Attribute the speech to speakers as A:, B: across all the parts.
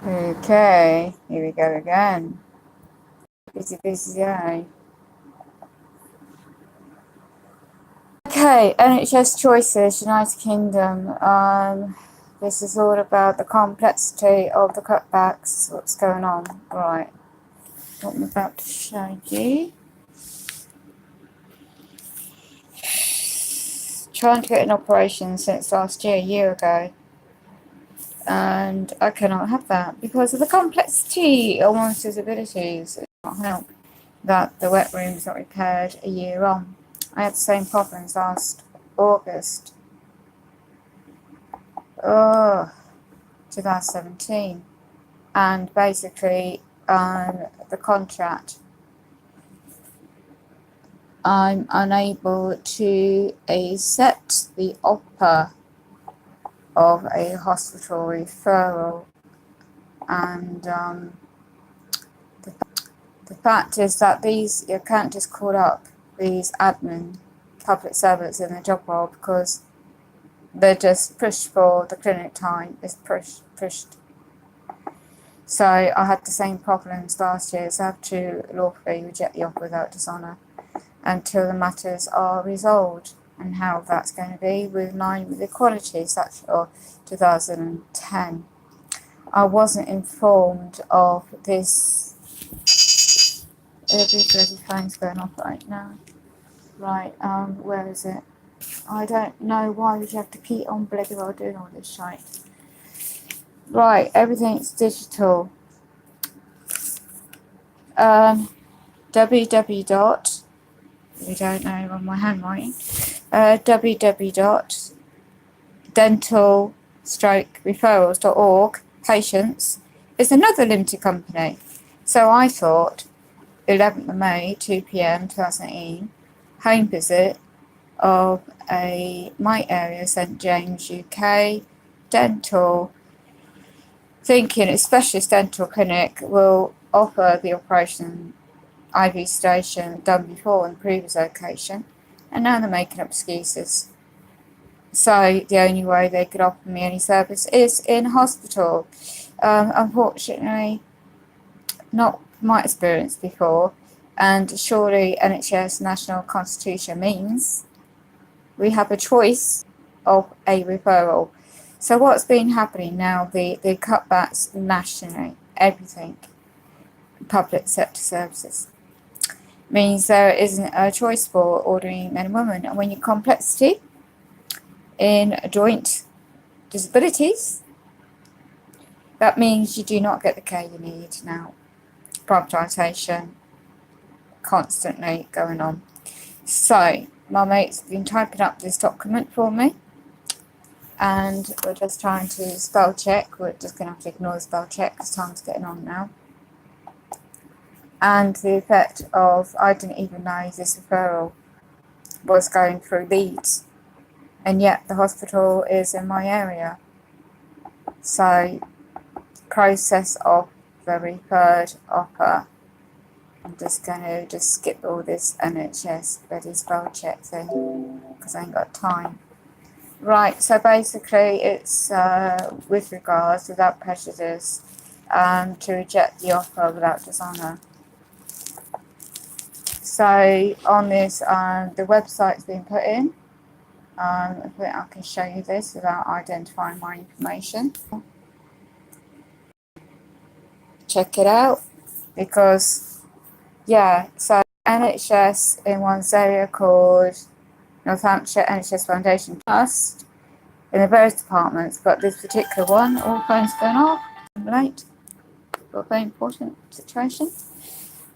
A: Okay, here we go again. Busy day. Okay, Nhs Choices, United Kingdom. This is all about the complexity of the cutbacks. What's going on? Right. What I'm about to show you. Trying to get an operation since last year, a year ago. And I cannot have that because of the complexity of one's disabilities. It can't help that the wet room's not repaired a year on. I had the same problems last August. 2017. And basically, the contract, I'm unable to accept the offer of a hospital referral. And the fact is that you can't just call up these admin public servants in the job role because they're just pushed for the clinic time is pushed. So I had the same problems last year, so I have to lawfully reject the offer without dishonour until the matters are resolved. And how that's going to be with line with equality, such or 2010. I wasn't informed of this. Every bloody phone's going off right now. Right, where is it? I don't know why would you have to keep on bloody well doing all this shite. Right, everything's digital. www. We don't know on my handwriting. www.dental-referrals.org patients is another limited company. So I thought 11th of May, 2 p.m. 2018, home visit of my area, St James UK dental, thinking a specialist dental clinic will offer the operation IV station done before on the previous occasion, and now they're making up excuses. So the only way they could offer me any service is in hospital. Unfortunately, not my experience before, and surely NHS National Constitution means we have a choice of a referral. So what's been happening now, the cutbacks nationally, everything, public sector services, means there isn't a choice for ordinary men and women. And when your complexity in joint disabilities, that means you do not get the care you need now. Privatisation constantly going on. So my mate's been typing up this document for me, and we're just trying to spell check. We're just going to have to ignore the spell check because time's getting on now. And the effect of, I didn't even know this referral was going through Leeds, and yet the hospital is in my area. So, process of the referred offer. I'm just going to skip all this NHS ready spell check thing because I ain't got time. Right, so basically it's with regards, without prejudice, to reject the offer without dishonour. So on this, the website's been put in. I think I can show you this without identifying my information. Check it out, because yeah, so NHS in one area called North Hampshire NHS Foundation Trust in the various departments, but this particular one, all phones going off, I'm late, got a very important situation.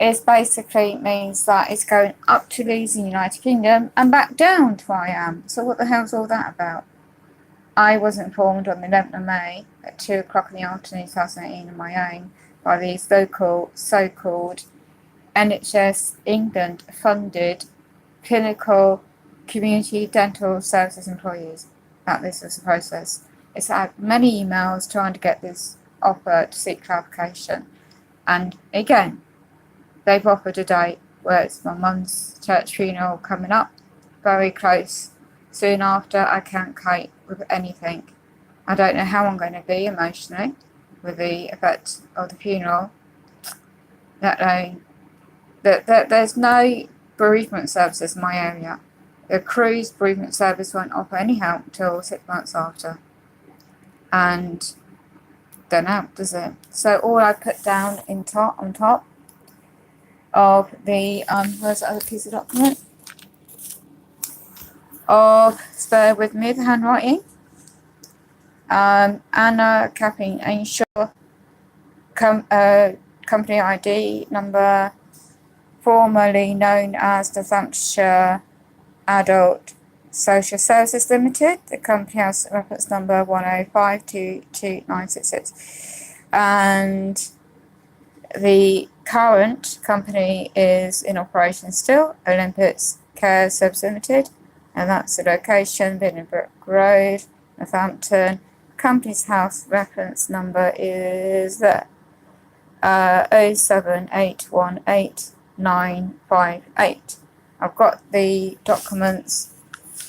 A: It basically means that it's going up to Leeds in the United Kingdom and back down to where I am. So what the hell's all that about? I was informed on the 11th of May at 2 o'clock in the afternoon 2018 on my own by these local so-called NHS England funded clinical community dental services employees that this was the process. It's had many emails trying to get this offer to seek clarification, and again they've offered a date where it's my mum's church funeral coming up, very close. Soon after, I can't cope with anything. I don't know how I'm going to be emotionally. with the effect of the funeral, that there's no bereavement services in my area. The Cruise bereavement service won't offer any help until 6 months after. And don't help, does it? So all I put down on top of the where's the other piece of document? Bear with me, the handwriting. Anna Capping Ensure company ID number, formerly known as the Hampshire Adult Social Services Limited. The company has reference number 105222966. And the current company is in operation still, Olympics Care Service Limited, and that's the location, Binnenbrook Road, Northampton. Company's house reference number is 0781895. I've got the documents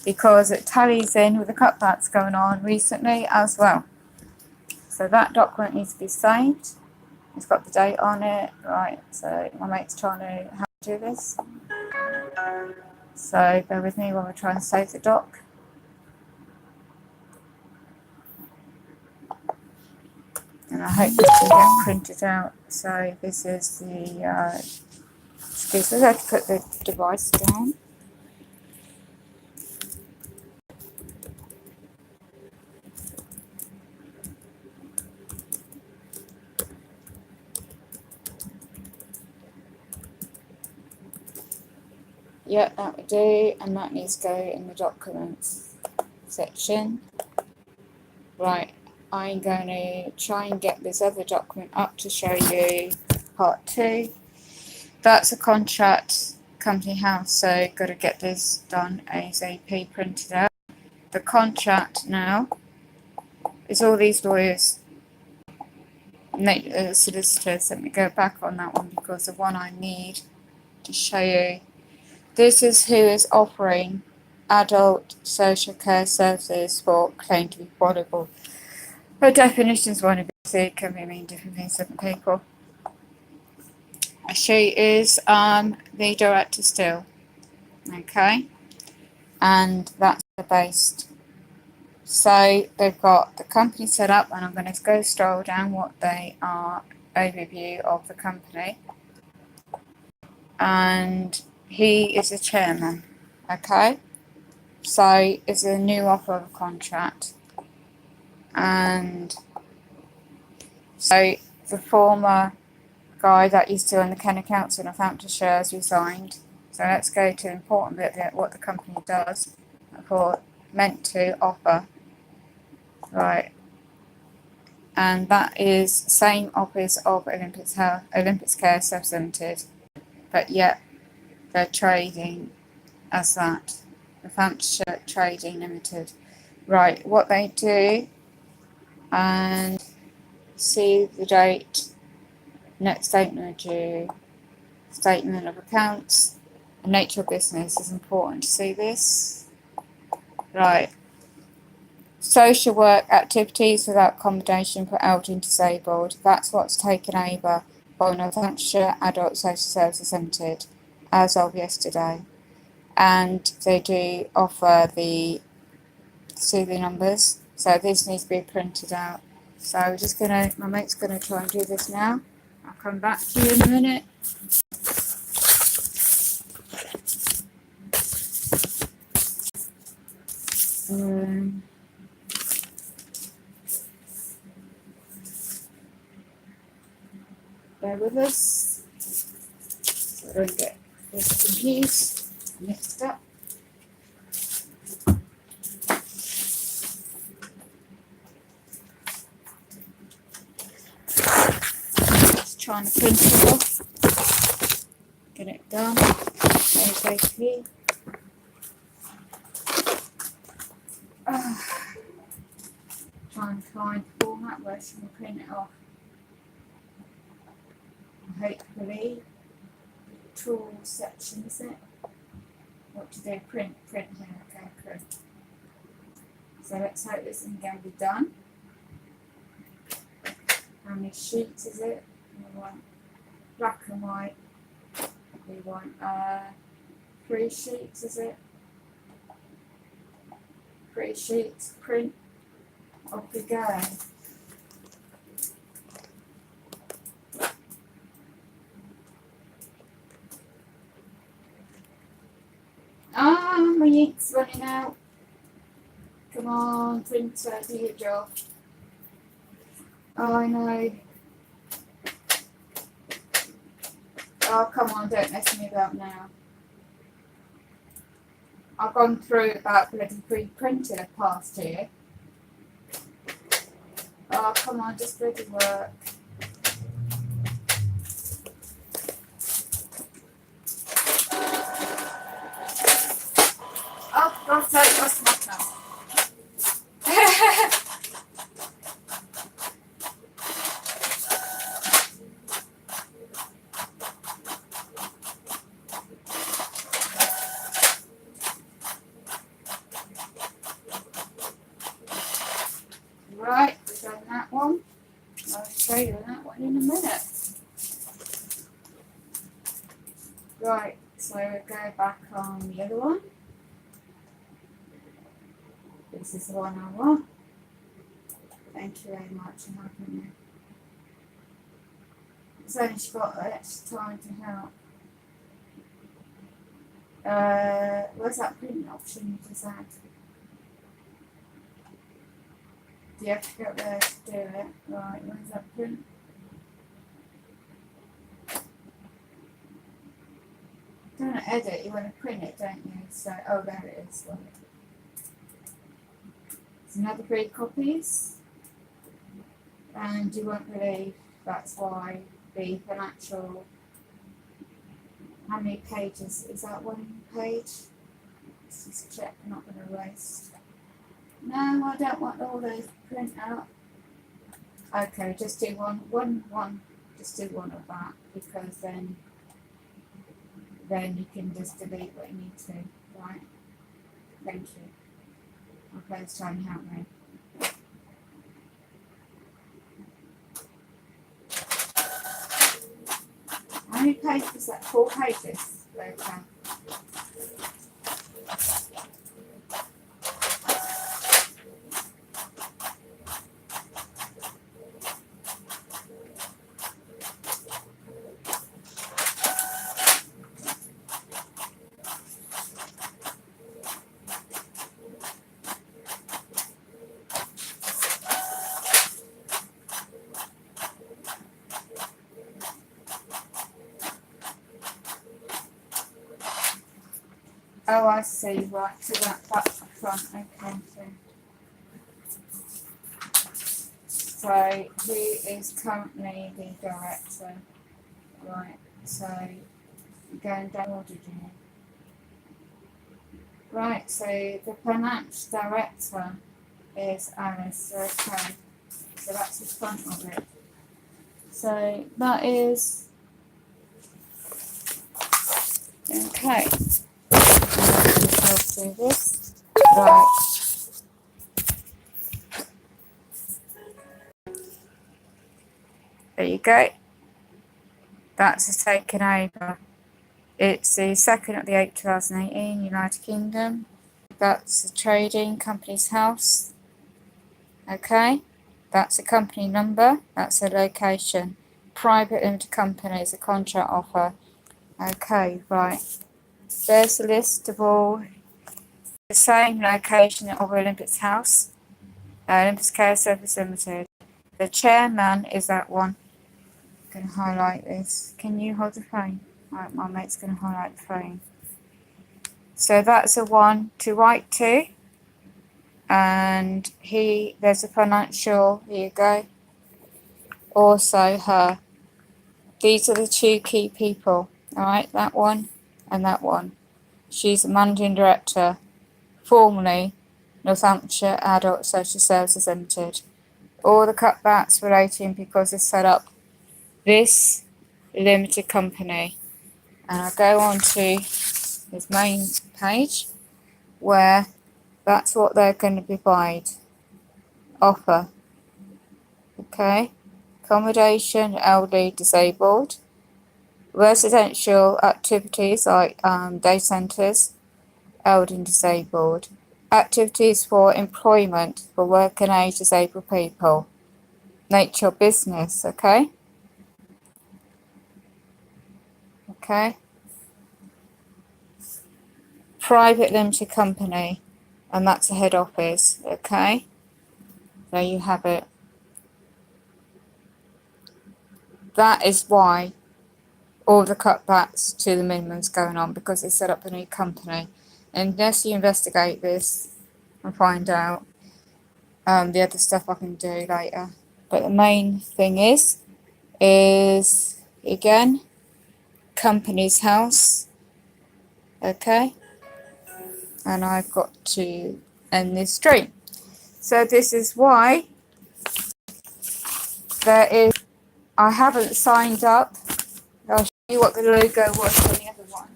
A: because it tallies in with the cutbacks going on recently as well. So that document needs to be signed. It's got the date on it, right? So my mate's trying to how to do this. So bear with me while we try and save the doc. And I hope this will get printed out. So this is the excuse me, I have to put the device down. Yeah, that would do, and that needs to go in the documents section. Right, I'm going to try and get this other document up to show you part 2. That's a contract company house, so got to get this done ASAP, printed out. The contract now is all these lawyers, solicitors. Let me go back on that one because the one I need to show you. This is who is offering adult social care services for claim to be vulnerable. Her definitions vulnerability can mean different things to different people. She is the director still, okay, and that's the based. So they've got the company set up, and I'm going to go scroll down what they are, overview of the company, and he is the chairman, okay. So it's a new offer of a contract, and so the former guy that used to run the Kent Council of Hampshire has resigned. So let's go to the important bit of what the company does for meant to offer. Right. And that is same office of Olympics Care Service Limited, but yet they're trading as that. The Hampshire Trading Limited. Right, what they do, and see the date, next statement due, statement of accounts, the nature of business is important to see this. Right. Social work activities without accommodation for elderly and disabled. That's what's taken over by Northamptonshire Adult Social Services Limited as of yesterday. And they do offer the serial numbers. So this needs to be printed out. So we're just my mate's gonna try and do this now. I'll come back to you in a minute. Bear with us, so I don't get this confused, mixed up. Just trying to print it off, get it done ASAP. Try and find format where she can print it off. Hopefully, tool section, is it? What do they print? Print here, okay, print. So let's hope this can be done. How many sheets is it? We want black and white. We want 3 sheets, is it? 3 sheets, print. Off we go. My ink's running out. Come on, printer, do your job. Oh, I know. Oh, come on, don't mess me about now. I've gone through about bloody pre-printed past here. Oh, come on, just bloody work. Oh, God's sake, what's my tongue? Right, we've done that one. I'll show you that one in a minute. Right, so we'll go back on the other one. This is the one I want. Thank you very much for helping me. It's only she got extra time to help. Where's that print option you just had? Do you have to go there to do it? Right, where's that print? You don't want to edit, you want to print it, don't you? So, oh, there it is. Right. It's another 3 copies. And you won't believe that's why the financial. How many pages? Is that 1 page? Let's just check, I'm not going to waste. No, I don't want all those print out. Okay, just do one. Just do one of that, because then you can just delete what you need to, right? Thank you. Okay, let's try and help me. How many pages is that? 4 pages? Okay. Oh, I see, right, so that's the front, okay, so he is currently the director, right, so going down order here. Right, so the finance director is Alice, okay, so that's the front of it. So that is, okay. Let's do this. Right. There you go. That's taken over. It's the 2nd of the 8th, 2018, United Kingdom. That's the trading company's house. Okay. That's a company number. That's a location. Private limited company is a contract offer. Okay, right. There's a list of all the same location of Olympus House, Olympus Care Service Limited. The chairman is that one. I'm going to highlight this. Can you hold the phone? Right, my mate's going to highlight the phone. So that's the one to write to. And there's a financial, here you go. Also her. These are the 2 key people. Alright, that one and that one. She's the managing director, formerly Northamptonshire Adult Social Services Limited. All the cutbacks relating because they set up this limited company. And I go on to his main page where that's what they're going to provide. Offer. Okay. accommodation, elderly, disabled, residential activities like day centres, elderly and disabled, activities for employment for working age disabled people, nature of business, okay? Okay. Private limited company, and that's a head office, okay? There you have it. That is why all the cutbacks to the minimums going on, because they set up a new company. Unless you investigate this and find out the other stuff I can do later. But the main thing is again, company's house, okay? And I've got to end this stream. So this is why I haven't signed up. I'll show you what the logo was on the other one.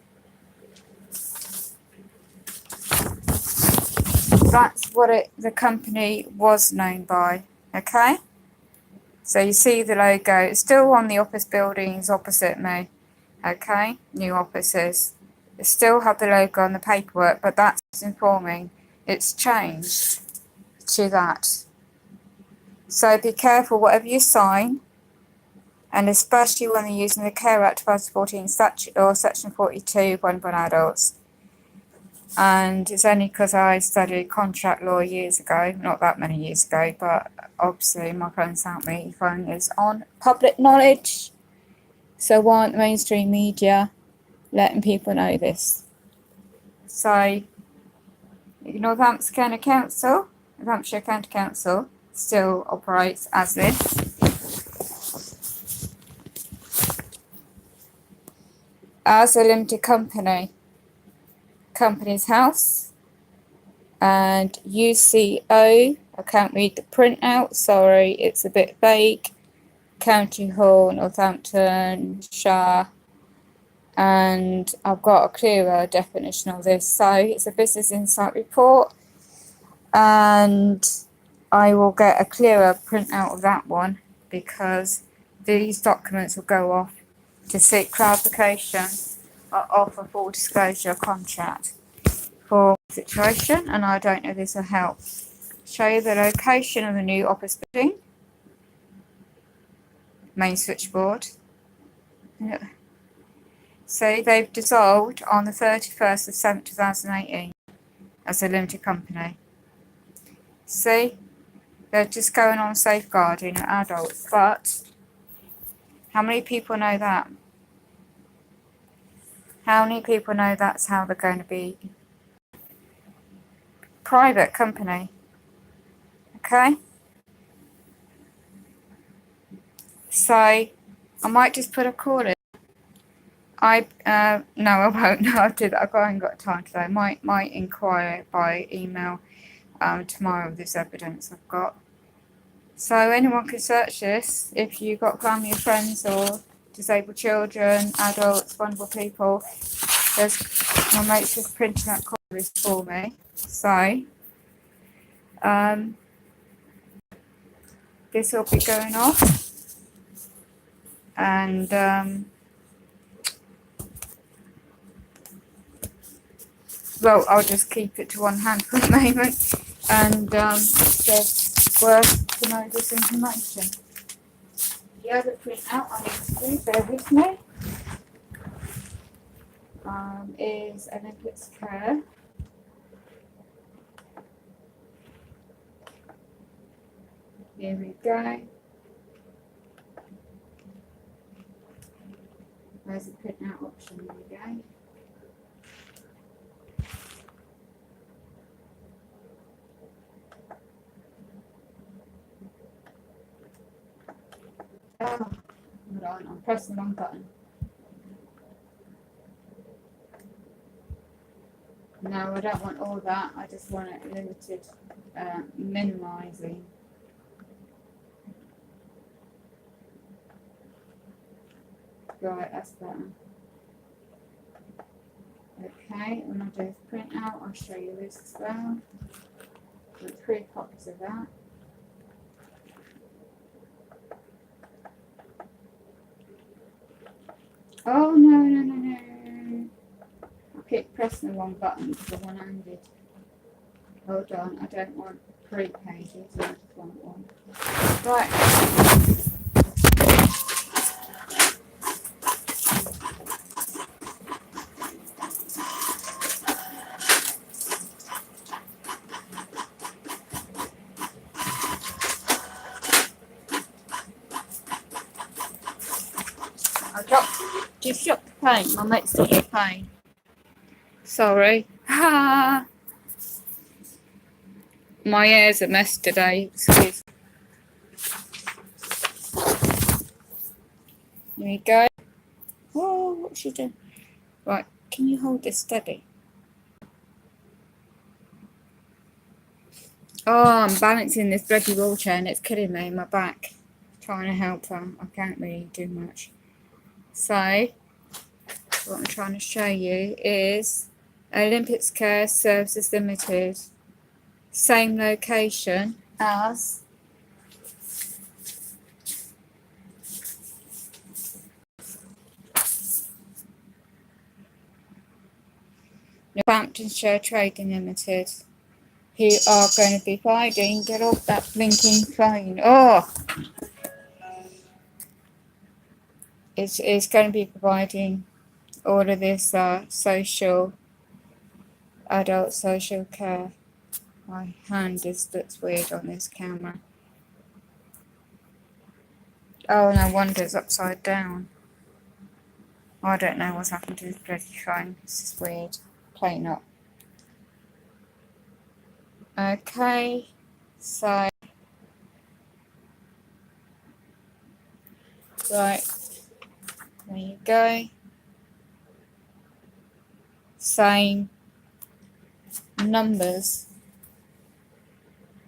A: That's what the company was known by, okay? So you see the logo, it's still on the office buildings opposite me, okay? New offices. They still have the logo on the paperwork, but that's informing it's changed to that. So be careful whatever you sign, and especially when they're using the Care Act 2014 statute or Section 42 vulnerable adults. And it's only because I studied contract law years ago, not that many years ago, but obviously my friends helped me find this on public knowledge. So why aren't the mainstream media letting people know this? So Northampton County Council, Hampshire County Council still operates as this. As a limited company, company's house, and UCO, I can't read the printout, sorry, it's a bit vague, County Hall, Northamptonshire, and I've got a clearer definition of this. So it's a Business Insight report, and I will get a clearer printout of that one, because these documents will go off to seek clarification of a full disclosure contract for the situation, and I don't know if this will help. Show you the location of the new office building, main switchboard. So they've dissolved on the 31st of 7th 2018 as a limited company. See, they're just going on safeguarding adults, but how many people know that? How many people know that's how they're going to be? Private company, okay? So I might just put a call in. No, I won't. No, I'll do that. I haven't got time today. I might inquire by email tomorrow with this evidence I've got. So anyone can search this. If you've got family or friends or disabled children, adults, vulnerable people, there's my mate's just printing that copy for me. So this will be going off, and well, I'll just keep it to one hand for the moment, and it's worth to know this information. The other printout I need to do, bear with me, is Olympics Care. Here we go. There's the printout option, there we go. Oh, hold on, I'm pressing the wrong button. No, I don't want all that. I just want it limited, minimizing. Right, that's better. Okay, when I do print out, I'll show you this as well. Got 3 copies of that. Oh, no. I keep pressing the wrong button because I'm one-handed. Hold on, I don't want 3 pages, I just want one. Right. Just shut the paint. My mate's still the paint. Sorry. Ha! My hair's a mess today. Excuse me. There you go. Oh, what's she doing? Right, can you hold this steady? Oh, I'm balancing this bloody wheelchair and it's killing me in my back. Trying to help her. I can't really do much. So, what I'm trying to show you is Olympics Care Services Limited. Same location as Northamptonshire Trading Limited, who are going to be providing, get off that blinking phone, it's going to be providing all of this adult social care. My hand looks weird on this camera. Oh, no wonder it's upside down. I don't know what's happened to this bloody phone. This is weird. Playing up. Okay, so right, there you go. Same numbers.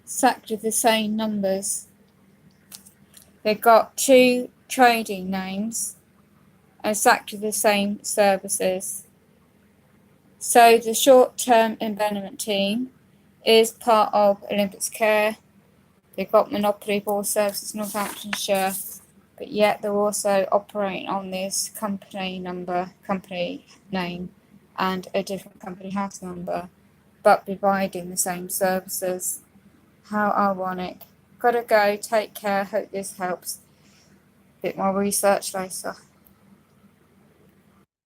A: Exactly the same numbers. They've got 2 trading names, exactly the same services. So the short-term environment team is part of Olympics Care. They've got monopoly ball services Northamptonshire, but yet they're also operating on this company name, and a different company house number, but providing the same services. How ironic. Gotta go, take care, hope this helps. Bit more research later.